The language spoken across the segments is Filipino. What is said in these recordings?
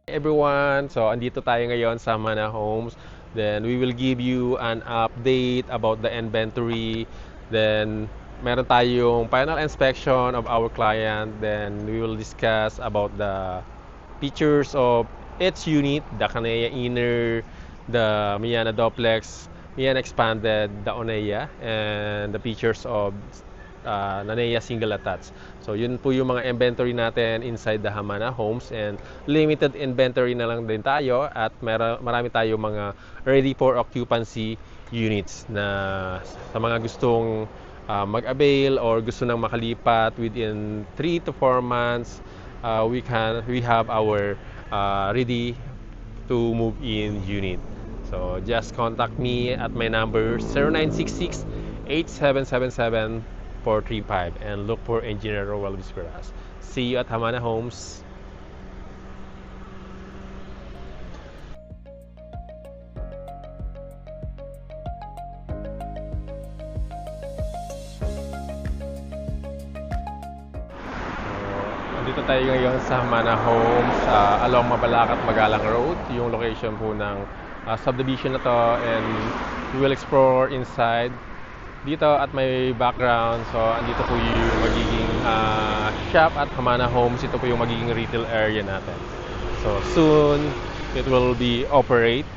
Everyone, so andito tayo ngayon sa Mana Homes. Then we will give you an update about the inventory. Then meron tayong final inspection of our client. Then we will discuss about the features of its unit, the Kanea Inner, the Miana Duplex, Miana Expanded, the Oneya, and the features of Nanea Single Attached. So yun po yung mga inventory natin inside the Hamana Homes, and limited inventory na lang din tayo at marami tayo mga ready for occupancy units na sa mga gustong mag-avail or gusto nang makalipat within 3 to 4 months. We have our ready to move in unit. So just contact me at my number 0966 8777 435 and look for Engineer Roel Visperas. See you at Hamana Homes. Dito tayo ngayon sa Hamana Homes along Mabalacat Magalang Road, yung location po ng subdivision na to, and we will explore inside dito at may background. So andito po yung magiging shop at Hamana Homes. Ito po yung magiging retail area natin. So soon it will be operate.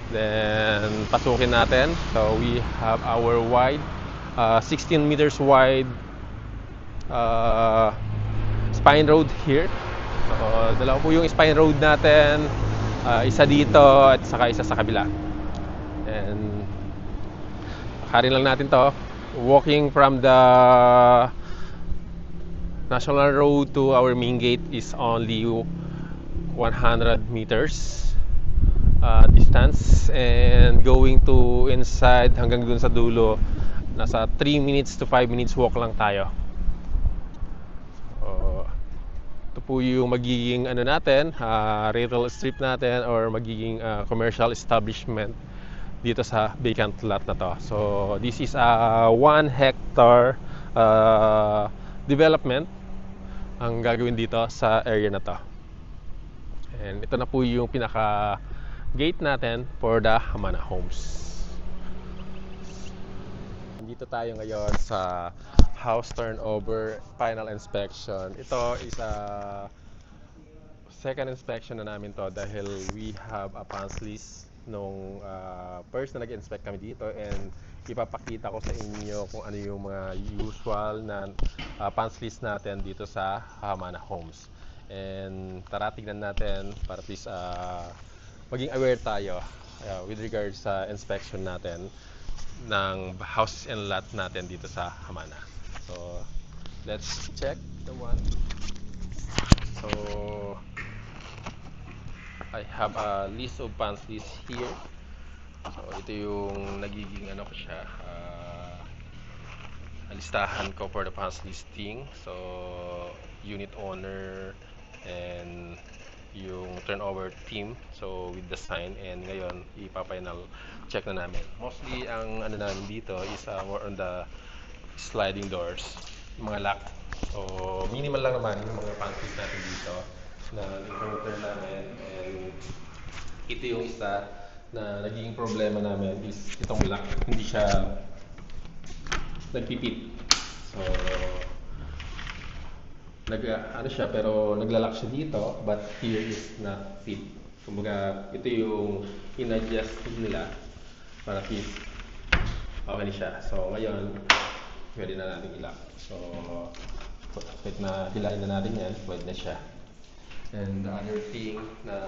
Then pasukin natin. So we have our wide 16 meters wide spine road here. So dalawa po yung spine road natin, isa dito at saka isa sa kabila. And akarin lang natin to. Walking from the National Road to our main gate is only 100 meters distance, and going to inside hanggang dun sa dulo nasa 3 minutes to 5 minutes walk lang tayo. Ito po yung magiging ano natin, retail strip natin or magiging commercial establishment dito sa vacant lot na to. So this is a 1 hectare development ang gagawin dito sa area na to. And ito na po yung pinaka gate natin for the Hamana Homes. Dito tayo ngayon sa house turnover final inspection. Ito is a second inspection na namin to dahil we have a punch list nung first na nag-inspect kami dito, and ipapakita ko sa inyo kung ano yung mga usual na punch list natin dito sa Hamana Homes. And tara tignan natin para at least maging aware tayo with regards sa inspection natin ng houses and lot natin dito sa Hamana. So let's check the one. So I have a list of punch list here. So ito yung nagiging ano ko siya, listahan ko for the punch listing. So unit owner and yung turnover team, so with the sign, and ngayon ipa-final check na namin. Mostly ang ano namin dito is more on the sliding doors, mga lock. So minimal lang naman yung mga punch list natin dito na encounter namin, and ito yung isa na naging problema namin is itong lock, hindi siya nagpipit. So ano siya, pero naglalak siya dito, but here is not fit. Kumbaga ito yung in-adjust nila para fit okay siya. So ngayon pwede na natin ilak. So kahit na hilain na natin yan, pwede na siya. And the other thing na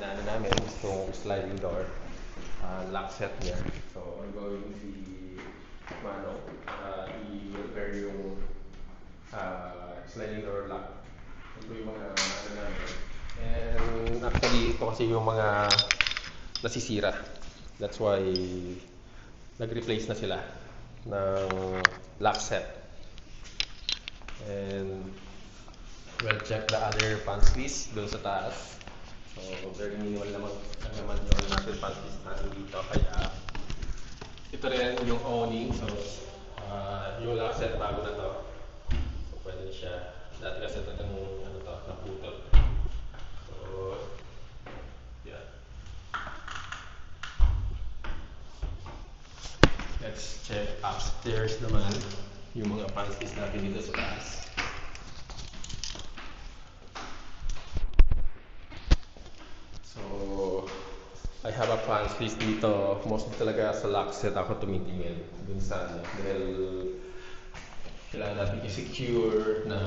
inaano namin is itong sliding door lock set niya. So I'm going to see Mano i-repair yung sliding door lock. Ito yung mga ano namin. And actually ito kasi yung mga nasisira. That's why nag-replace na sila ng lock set. And we'll check the other punch list doon sa taas. So very minimal naman yung natin punch list natin dito. Kaya ito rin yung owning. So yung lock set bago na to. So pwede siya. Dati kasi itong ano to, naputol. So upstairs naman, yung mga pantries natin dito sa taas. So, I have a pantries dito. Mostly talaga sa lock set ako tumitingin dun sa ano. Dahil kailangan natin i-secure na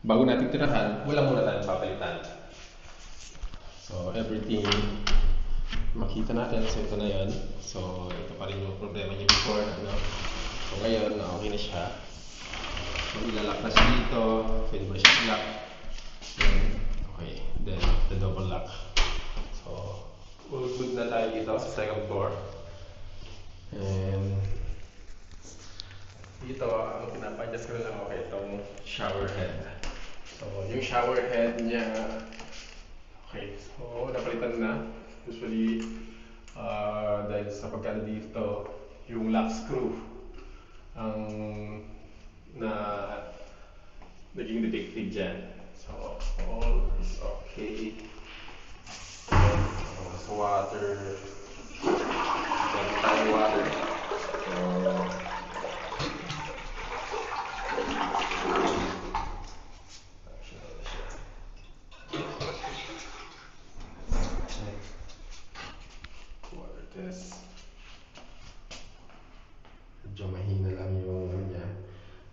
bago natin tirahan, wala muna tayong papalitan. So, everything makita natin. So, ito na yan. So, ito pa rin yung problema niya before. Ano? So, ngayon, okay na siya. So, ilalak na siya dito. Pwede mo na siya lock. Okay. Then, the double lock. So, good na tayo dito sa second floor. And, dito, ang pinapa-adjust ko lang okay itong shower head. So, yung shower head niya, okay, so napalitan na. Usually, dahil sa pagkano dito, yung lock screw ang na naging detective dyan. So, all is okay. So, water. Meron tayong water. Water test. Medyo mahina lang yung ano niya.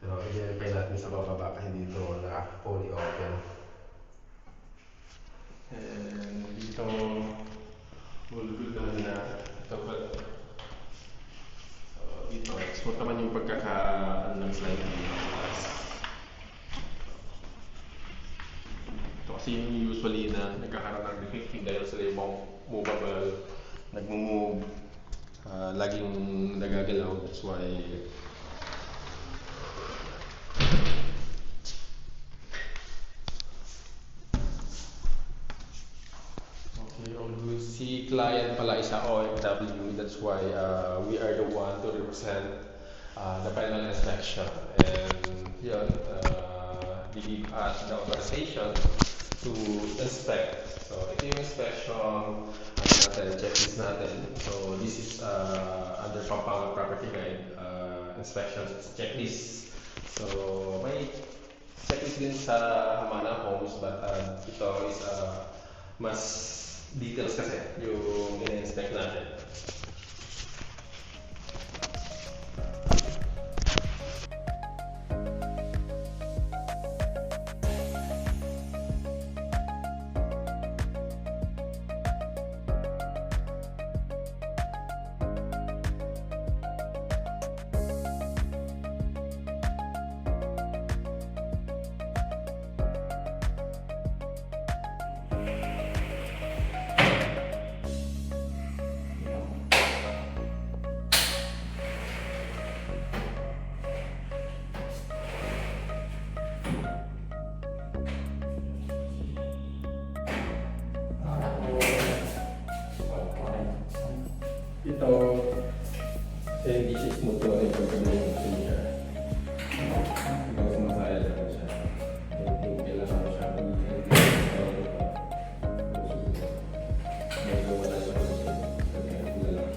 Pero i-verify natin sa bababa kasi dito naka-fully open. And dito, good naman na. Ito pa. So, dito, export naman yung pagkaka-ano ng slide dito. Ito kasi yung usually na nagkakaroon ng defecting dahil sila yung movable, nagmumove, laging nagagalaw. That's why okay, all good. Si client pala isa OFW, that's why we are the one to represent the final inspection. And yun, they give us the authorization to inspect. So ito yung inspection natin, checklist natin. So this is under Pampanga Property Guide inspection checklist. So may checklist din sa Hamana Homes, but ito is mas details kasi yung ina-inspect natin. Ito, hindi siya smooth to yung pagkakalagay niya. Ikaw sumasaya lang siya. Yung kailangan mo siya medyo wala siya kasi wala lang.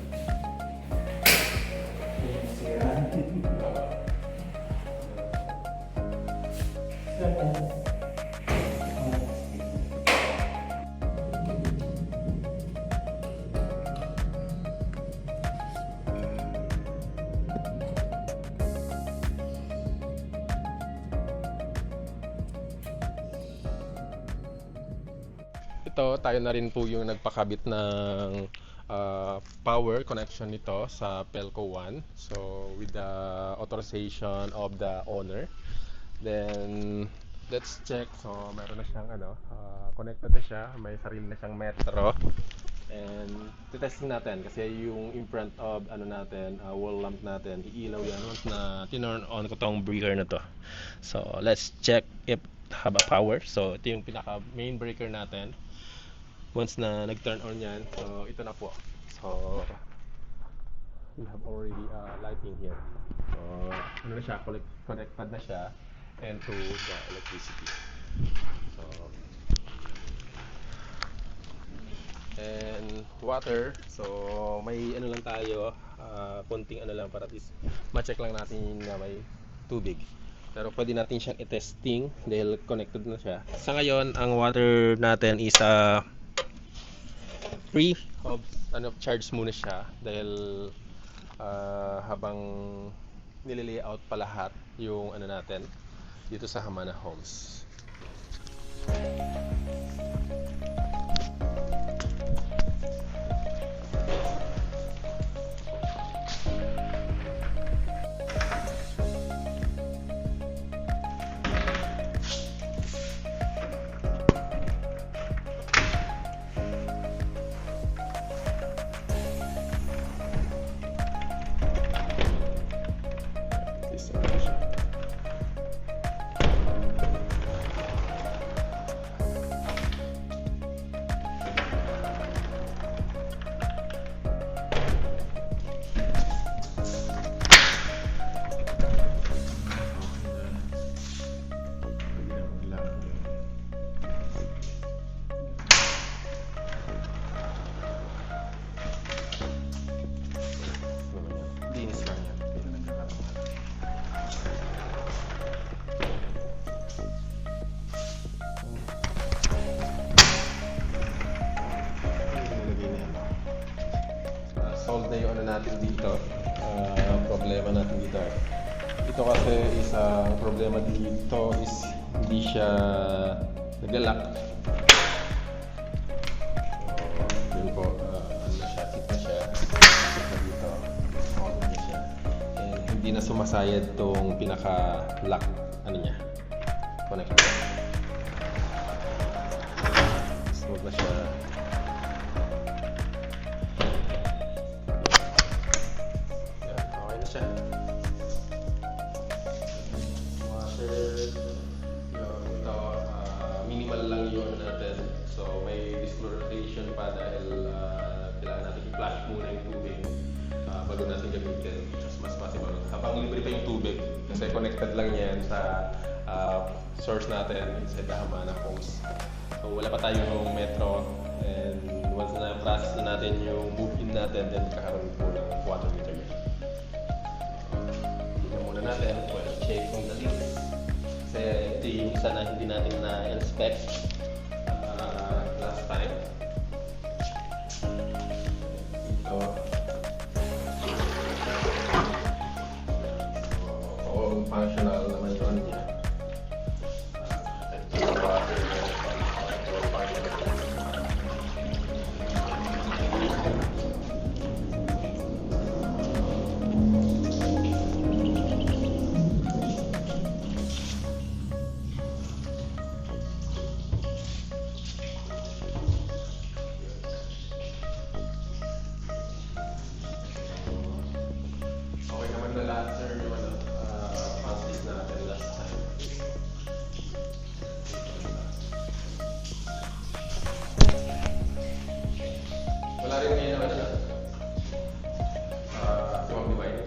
Ito, tayo na rin po yung nagpakabit ng power connection nito sa Pelco 1. So, with the authorization of the owner. Then, let's check. So, meron na siyang connected na siya. May sarili na siyang metro. And, titesting natin kasi yung in front of natin, wall lamp natin, iilaw yan once na tinurn on ko tong breaker na to. So, let's check if have a power. So, ito yung pinaka main breaker natin. Once na nag-turn on yan, so ito na po. So, we have already lighting here. So, na siya, connected na siya and to the electricity. So, and water. So, may lang tayo, konting ano lang para at least ma-check lang natin na may tubig. Pero pwede natin siyang i-testing dahil connected na siya. Sa ngayon, ang water natin is free of charge muna siya dahil habang nililayout pa lahat yung ano natin dito sa Hamana Homes. Linis lang yan. Solve na yung ano natin dito. Problema natin dito. Ito kasi isang problema dito is hindi siya naglalak. Yun po, ano na siya, sit na siya. Sit na dito. On na siya. And hindi na sumasayad tong pinaka-lock, ano niya, connector. Smooth na siya. Yan, okay na siya. Washer. Ito, minimal lang yung ano natin. So may discoloration pa dahil kailangan natin i-flush muna yung tubig bago natin gamitin as mas possible. Habang libre pa yung tubig kasi connected lang yan sa source natin inside the Hamana Homes. So wala pa tayong metro, and once na process na natin yung move-in natin, then kakaroon po ng water meter yan. Tignan muna natin, well, check kung the leaks. Kasi ito yung isa na hindi natin na-inspect last time. Ito. All functional naman yun niya. Okay naman na lahat, sir, yung ano, pass natin last time. Wala rin ngayon naman na swamp divide.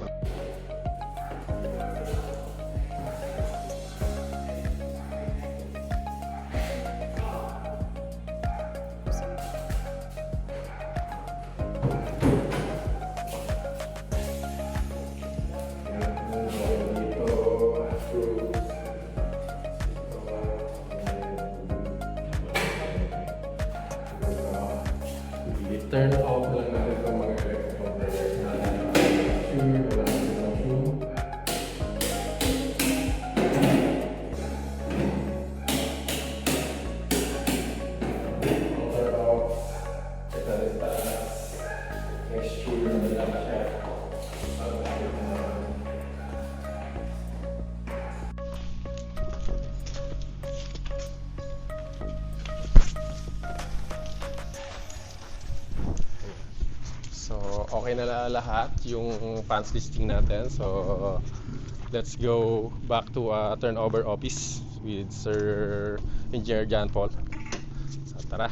Turn off lang natin itong mga electric controllers natin. Sure, wala natin ng shoe. Turn off. Ito rin taas. Make sure na lang siya. So, okay na lahat yung funds listing natin. So, let's go back to turnover office with Sir Engineer John Paul. So, tara.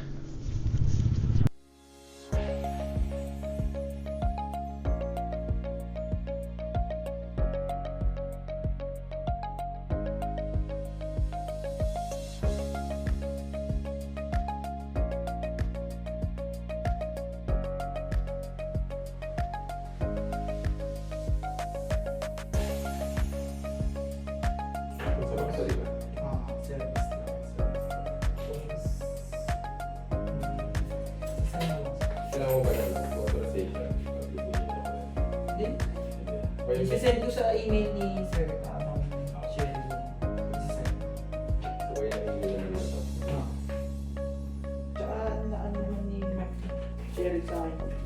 Kailangan mo ba ng authorization? Hindi. Isasend ko sa email ni Sir. Share mo. Isasend. So, kaya email naman ito. Tsaka naano naman ni Mac. Share it sa akin.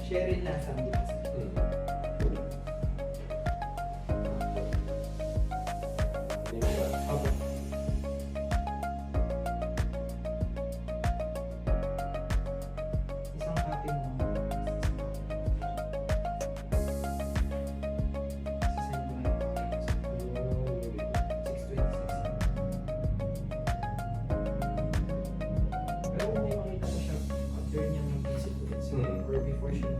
Share it lang sa akin. Opo. Isang copy mo. Sasend mo yun. 626. Pero kung may makita mo siya after niya mag-visit ulit sa or before siya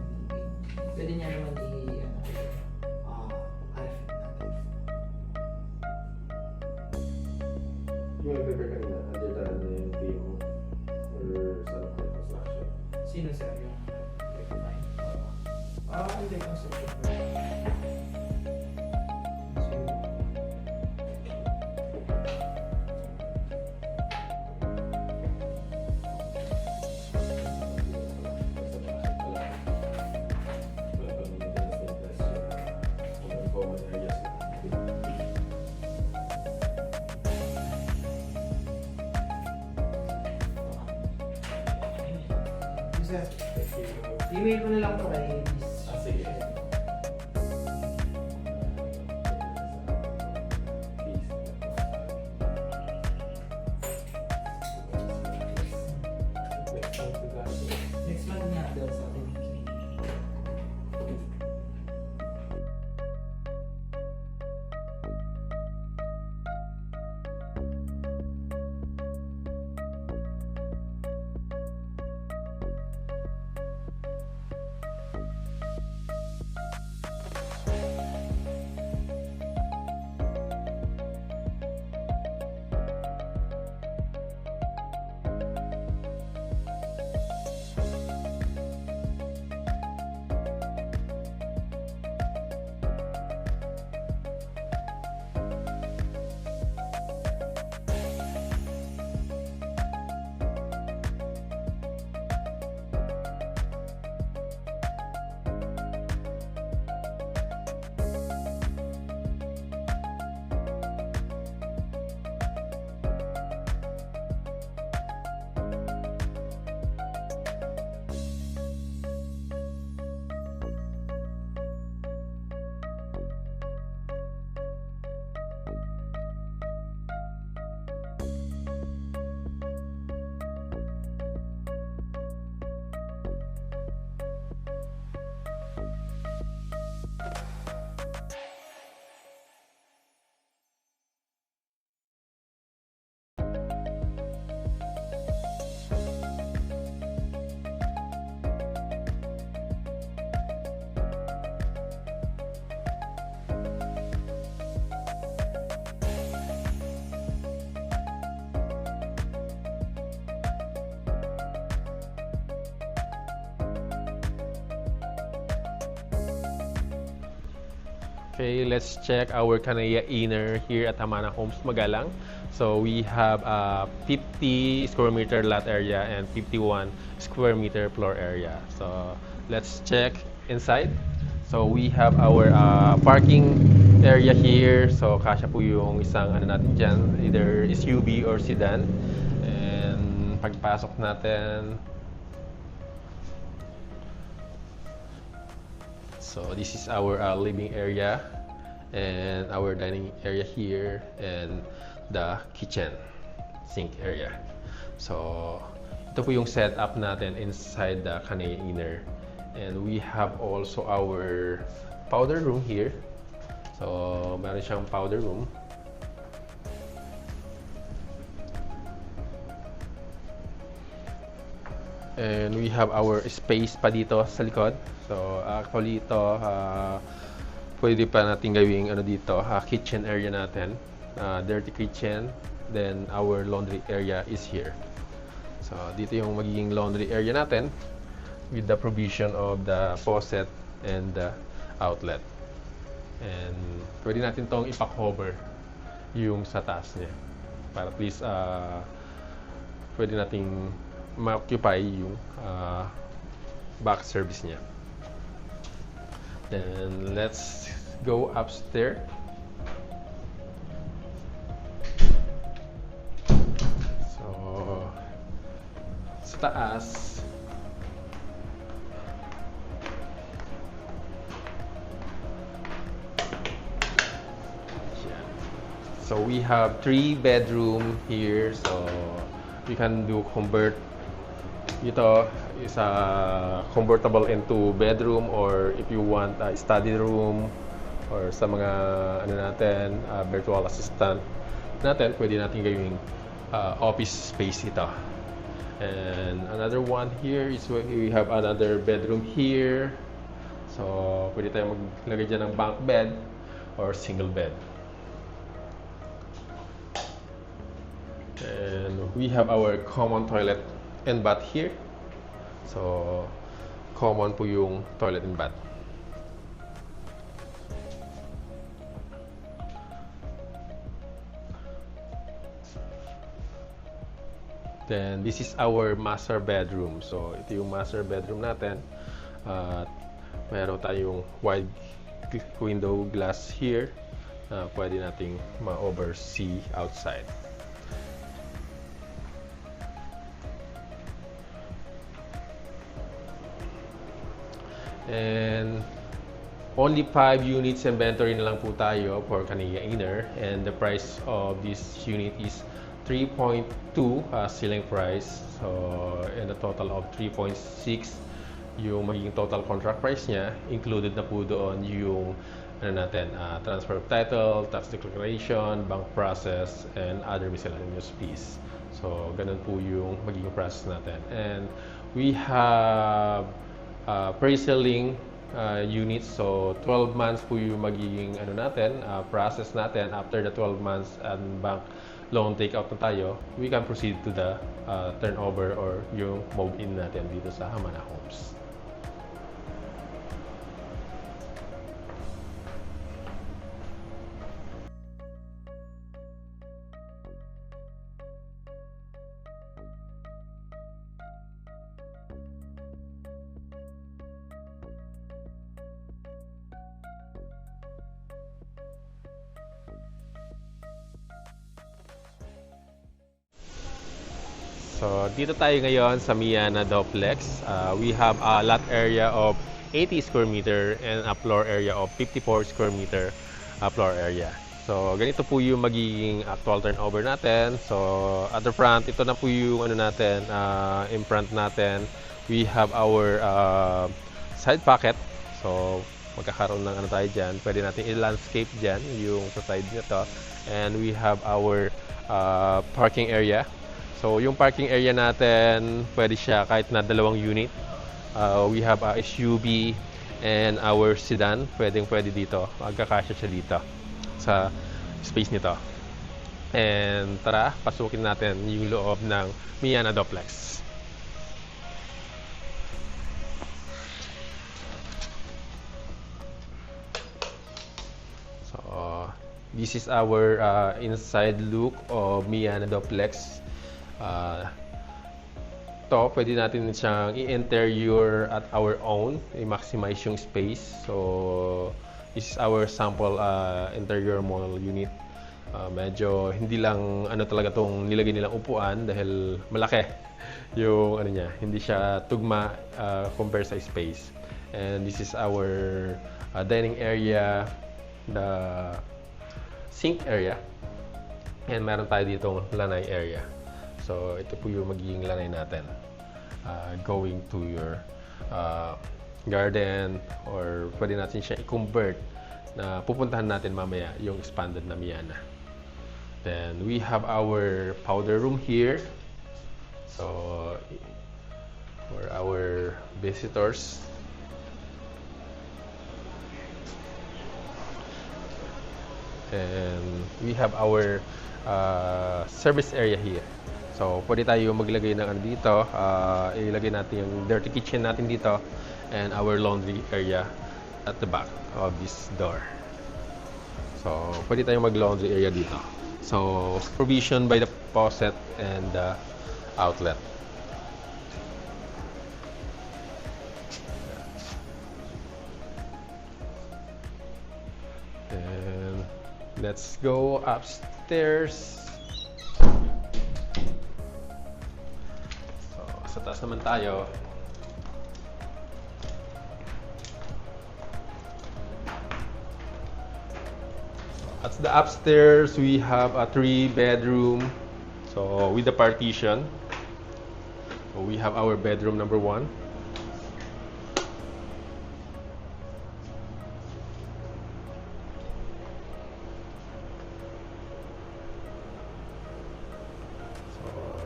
pwede niya naman RF natin. Yung nag-prepare kanina, under the yung PO or sa construction. Sino sir yung nag-define? Hindi construction. Sir, email ko na lang po kay Miss. Sige. Next month nga daw sa atin. Okay, let's check our Kanaya inner here at Hamana Homes Magalang. So we have a 50 square meter lot area and 51 square meter floor area. So let's check inside. So we have our parking area here. So kasya po yung isang ano natin dyan, either SUV or sedan. And pagpasok natin, so this is our living area and our dining area here and the kitchen sink area. So ito po yung setup natin inside the Kanaya inner. And we have also our powder room here. So meron siyang powder room. And we have our space pa dito sa likod. So actually ito, pwede pa natin gawing ano dito, kitchen area natin. Dirty kitchen. Then our laundry area is here. So dito yung magiging laundry area natin with the provision of the faucet and the outlet. And pwede natin tong ipa-cover yung sa taas niya para at least pwede nating ma-occupy yung back service niya. Then let's go upstairs. So sa taas, so we have 3 bedroom here, so we can do convert ito is convertible into bedroom, or if you want a study room, or sa mga ano natin, virtual assistant natin, pwede natin gawing office space ito. And another one here is we have another bedroom here, so pwede tayo maglagay dyan ng bunk bed or single bed. And we have our common toilet and bath here. So, common po yung toilet and bath. Then, this is our master bedroom. So, ito yung master bedroom natin. Meron tayong wide window glass here na pwede nating ma-oversee outside. And only 5 units inventory na lang po tayo for Canea Inner, and the price of this unit is 3.2 selling price. So, and a total of 3.6 yung magiging total contract price niya. Included na po doon yung ano natin, transfer of title, tax declaration, bank process, and other miscellaneous fees. So, ganun po yung magiging process natin. And we have pre-selling units. So 12 months po yung magiging ano natin, process natin. After the 12 months and bank loan takeout na tayo, we can proceed to the turnover or yung move-in natin dito sa Hamana Homes. So, dito tayo ngayon sa Miana Duplex. We have a lot area of 80 square meter and a floor area of 54 square meter floor area. So, ganito po yung magiging actual turnover natin. So, at the front, ito na po yung ano natin, in front natin. We have our side pocket. So, magkakaroon ng ano tayo dyan. Pwede natin i-landscape dyan yung sa side nito. And we have our parking area. So, yung parking area natin, pwede siya kahit na 2 unit. We have a SUV and our sedan. Pwede dito. Magkakasya siya dito sa space nito. And tara, pasukin natin yung loob ng Miana Duplex. So, this is our inside look of Miana Duplex. To pwede natin siyang i-interior at our own, i-maximize yung space. So, this is our sample interior mall unit. Medyo hindi lang ano talaga tong nilagay nilang upuan dahil malaki yung ano niya, hindi siya tugma compare sa space. And this is our dining area, the sink area, and meron tayo ditong lanay area. So, ito po yung magiging lanay natin. Going to your garden, or pwede natin siya i-convert na pupuntahan natin mamaya yung expanded na Miana. Then, we have our powder room here. So, for our visitors. And we have our service area here. So, pwede tayo maglagay ng ano dito. Ilagay natin yung dirty kitchen natin dito and our laundry area at the back of this door. So, pwede tayong mag-laundry area dito. So, provision by the faucet and the outlet. And let's go upstairs. So, sa taas naman tayo. At the upstairs, we have a 3-bedroom. So, with the partition. So, we have our bedroom number 1.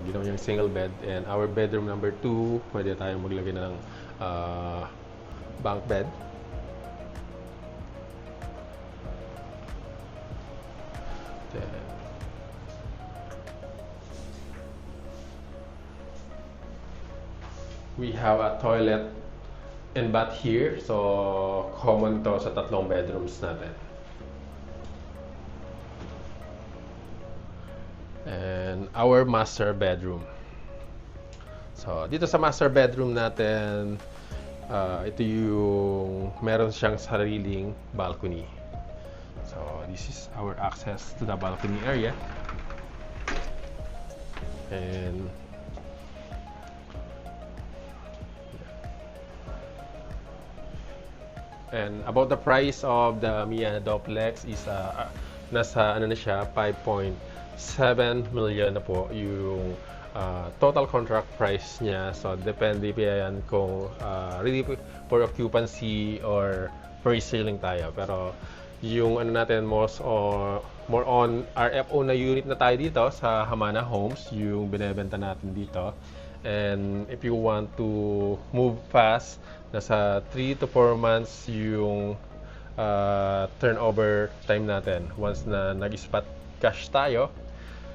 Ginawa niyang single bed. And our bedroom number 2, pwede tayong maglagay ng bunk bed. Then, we have a toilet and bath here. So, common to sa tatlong bedrooms natin. And our master bedroom. So, dito sa master bedroom natin, ito yung meron siyang sariling balcony. So, this is our access to the balcony area. And about the price of the Miana Duplex is nasa ano na siya, 5.7 million na po yung total contract price niya. So, depende pa yan kung really for occupancy or pre-selling tayo. Pero, yung ano natin, more on RFO na unit na tayo dito sa Hamana Homes, yung binebenta natin dito. And if you want to move fast, nasa 3 to 4 months yung turnover time natin. Once na nag-spot cash tayo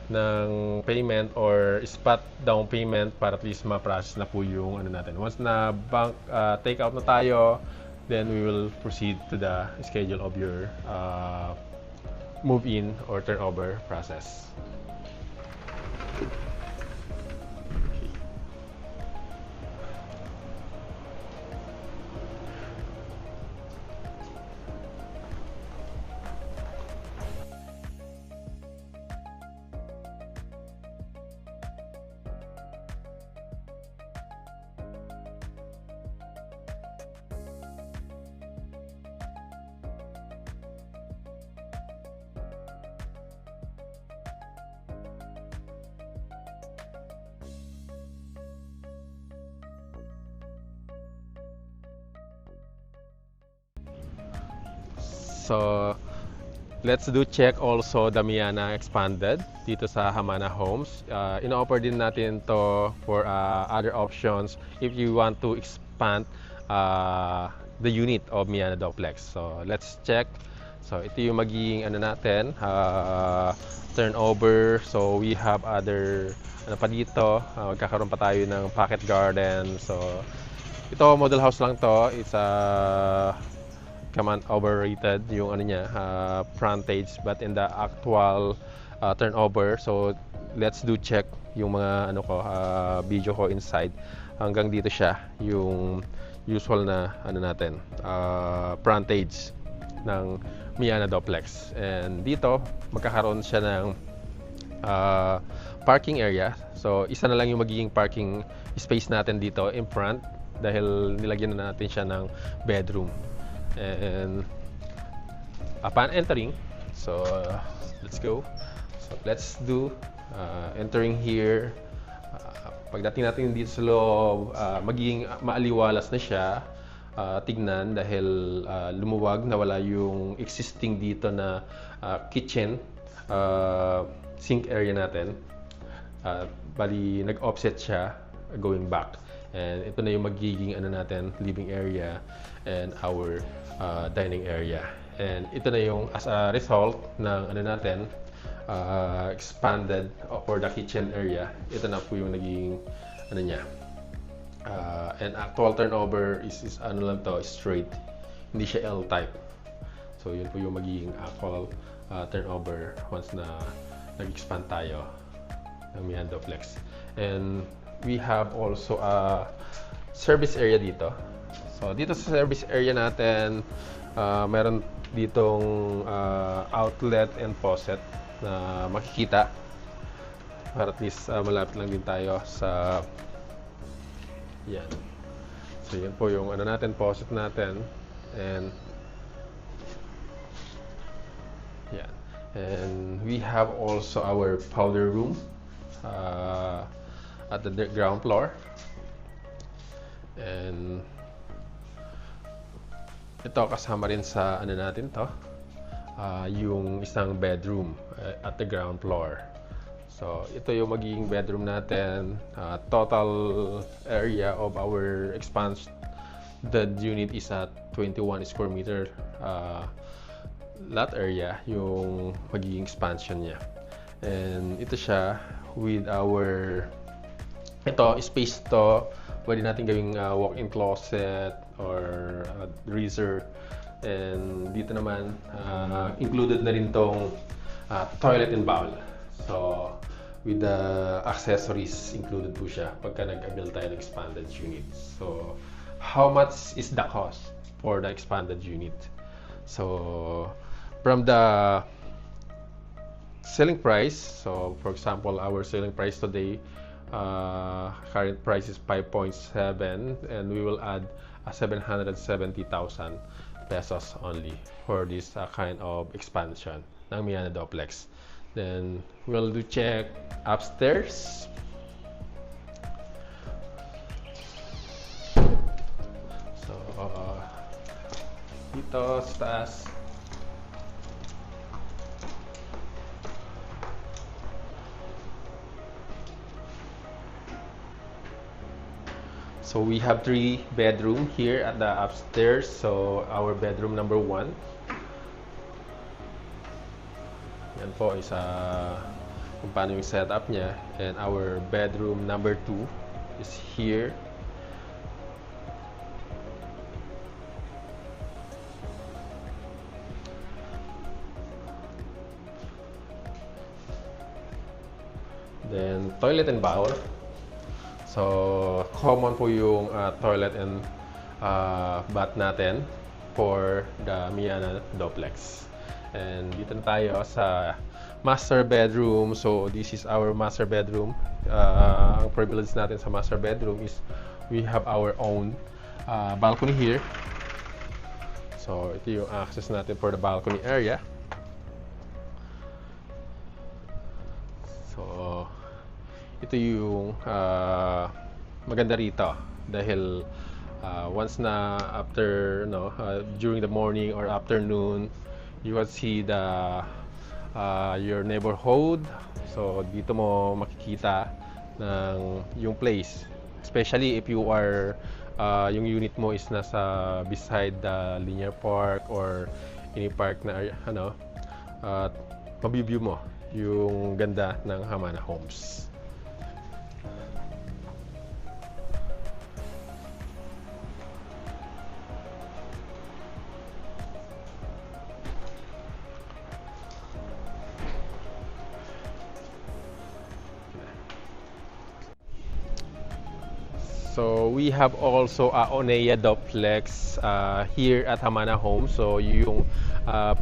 ng payment or spot down payment para at least ma-process na po yung ano natin. Once na bank take out na tayo, then we will proceed to the schedule of your move-in or turnover process. So, let's do check also the Miana Expanded dito sa Hamana Homes. Ino-offer din natin to for other options if you want to expand the unit of Miana Duplex. So, let's check. So, ito yung magiging ano natin, turnover. So, we have other ano pa dito. Magkakaroon pa tayo ng pocket garden. So, ito model house lang to. It's command overrated yung ano niya, frontage, but in the actual turnover, so let's do check yung mga ano ko, video ko inside. Hanggang dito siya yung usual na ano natin, frontage ng Miana Duplex. And dito magkakaroon siya ng parking area. So isa na lang yung magiging parking space natin dito in front dahil nilagyan na natin siya ng bedroom. And upon entering, so let's go. So let's do entering here. Pagdating natin dito sa loob, magiging maaliwalas na siya tignan dahil lumuwag, nawala yung existing dito na kitchen sink area natin. Bali nag-offset siya going back. And ito na yung magiging ano natin, living area and our dining area. And ito na yung as a result ng ano natin, expanded for the kitchen area. Ito na po yung naging ano niya. And actual turnover is ano lang to, straight. Hindi siya L-type. So yun po yung magiging actual turnover once na nag-expand tayo ng Mian Duplex. And we have also a service area dito. So dito sa service area natin, meron ditong outlet and faucet na makikita. Para at least malapit lang din tayo sa yan. So yan po yung ano natin, faucet natin. And yan. And we have also our powder room at the ground floor. And ito kasama rin sa ano natin to, yung isang bedroom at the ground floor. So ito yung magiging bedroom natin. Total area of our expanded unit is at 21 square meter lot area, yung magiging expansion niya. And ito siya with our space to, pwede natin gawing walk-in closet or freezer. And dito naman included na rin tong toilet and bowl. So with the accessories included po siya pagka nag-avail tayo ng expanded unit. So how much is the cost for the expanded unit? So from the selling price, so for example, our selling price today, current price is 5.7, and we will add 770,000 pesos only for this kind of expansion ng Miana Duplex. Then we'll do check upstairs. So dito sa taas, so we have 3 bedroom here at the upstairs. So our bedroom number 1, yan po is kung paano yung setup niya. And our bedroom number 2 is here. Then toilet and bowl. So common po yung toilet and bath natin for the Miana Duplex. And dito na tayo sa master bedroom. So this is our master bedroom. Ang privilege natin sa master bedroom is we have our own balcony here. So ito yung access natin for the balcony area. So ito yung maganda rito dahil once na after during the morning or afternoon, you can see the your neighborhood. So dito mo makikita ng yung place, especially if you are yung unit mo is nasa beside the linear park or any park na mabibview mo yung ganda ng Hamana Homes. So we have also a Onea Duplex here at Hamana Home. So yung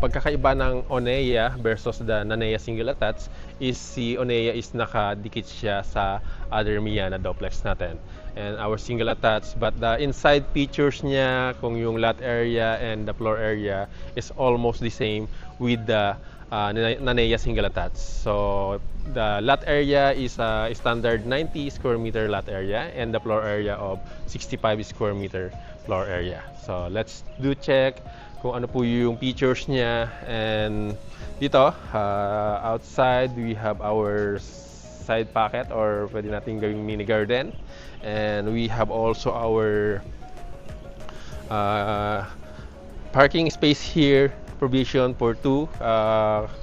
pagkakaiba ng Onea versus the Nanea Single Attached is si Onea is nakadikit siya sa other Miana Duplex natin. And our single attached, but the inside features niya, kung yung lot area and the floor area is almost the same with the Nanea Single Attached. So the lot area is a standard 90 square meter lot area and the floor area of 65 square meter floor area. So let's do check kung ano po yung features niya. And dito outside we have our side pocket or pwede natin gawing mini garden. And we have also our parking space here, provision for 2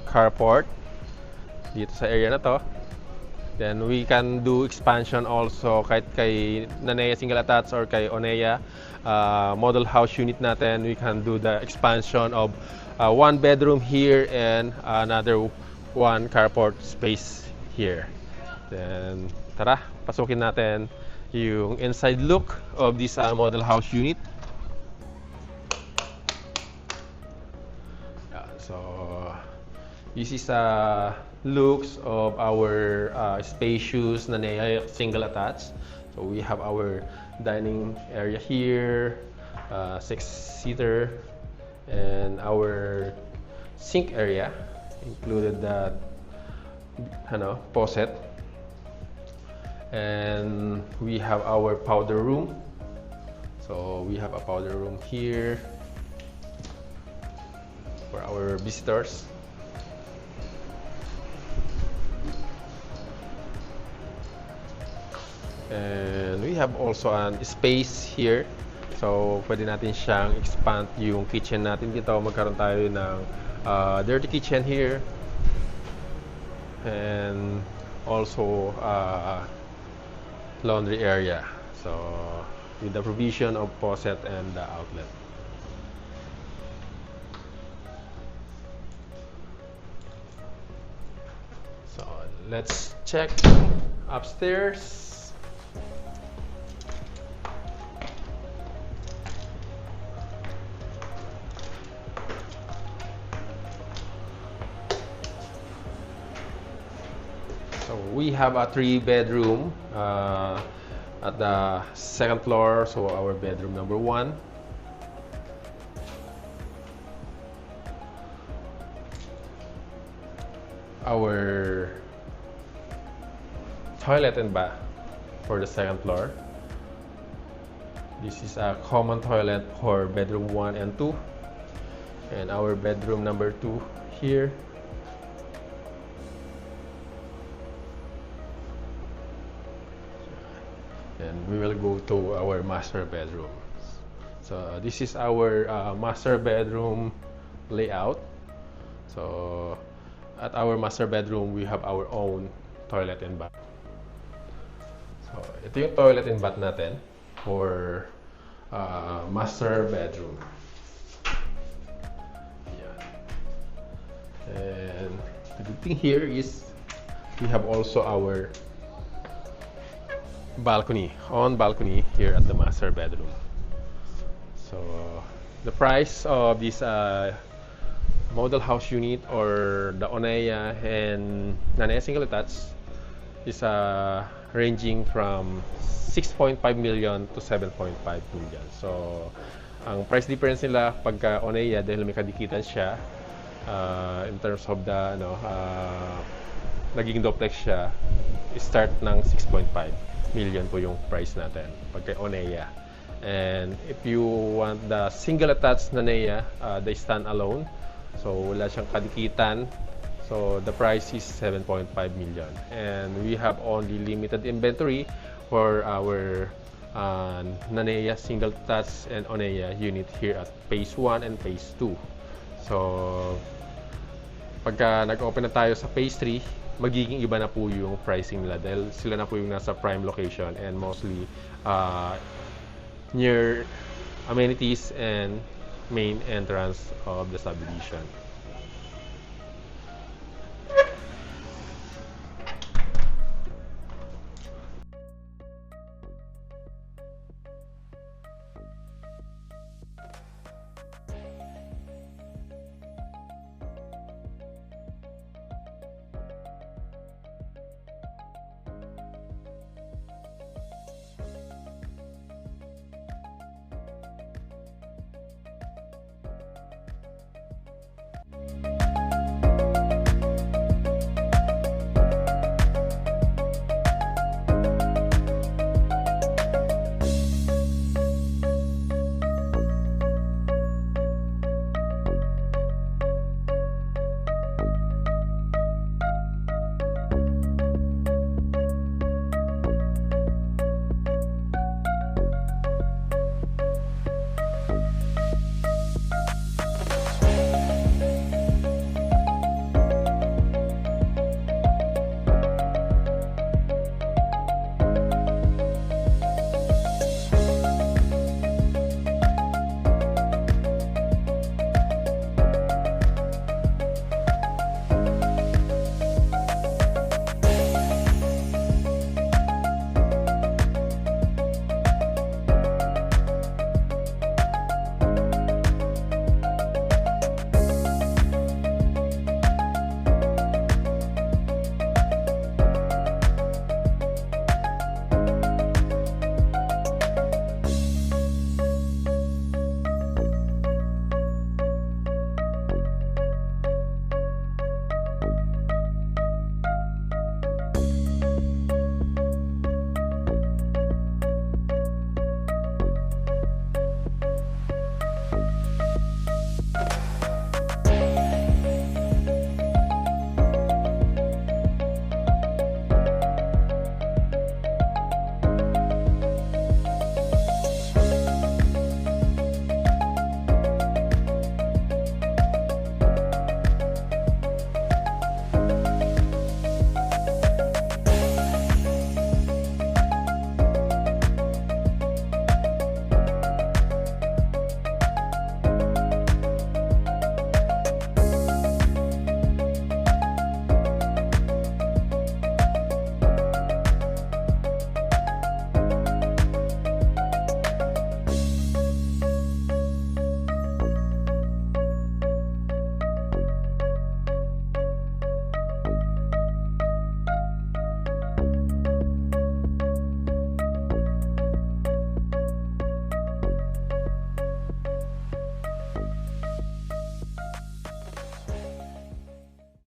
carport dito sa area na to. Then we can do expansion also kahit kay Nanea single attached or kay Onea model house unit natin. We can do the expansion of 1 bedroom here and another 1 carport space here. Then tara, pasukin natin yung inside look of this model house unit. So this is looks of our spacious Nanea single attached. So we have our dining area here, 6-seater, and our sink area included the faucet, and we have our powder room. So we have a powder room here for our visitors. And we have also an space here. So pwede natin siyang expand yung kitchen natin dito. Magkaroon tayo ng dirty kitchen here. And also laundry area. So with the provision of faucet and the outlet. So let's check upstairs. So we have a 3-bedroom at the 2nd floor. So our bedroom number 1. Our toilet and bath for the 2nd floor. This is a common toilet for bedroom 1 and 2. And our bedroom number 2 here. And we will go to our master bedroom. So this is our master bedroom layout. So at our master bedroom, we have our own toilet and bath. So ito yung toilet and bath natin for master bedroom. Yan. And the good thing here is we have also our balcony here at the master bedroom. So the price of this model house unit or the Onea and Nanea single attached is ranging from 6.5 million to 7.5 million. So ang price difference nila pagka Onea, dahil may kadikitan siya in terms of the naging duplex siya, start ng 6.5 million po yung price natin pagka Onea. And if you want the single attached Nanea, the stand alone, so wala siyang kadikitan, so the price is 7.5 million. And we have only limited inventory for our Nanea single attached and Onea unit here at phase 1 and phase 2. So pagka nag-open na tayo sa phase 3, magiging iba na po yung pricing nila dahil sila na po yung nasa prime location and mostly near amenities and main entrance of the subdivision.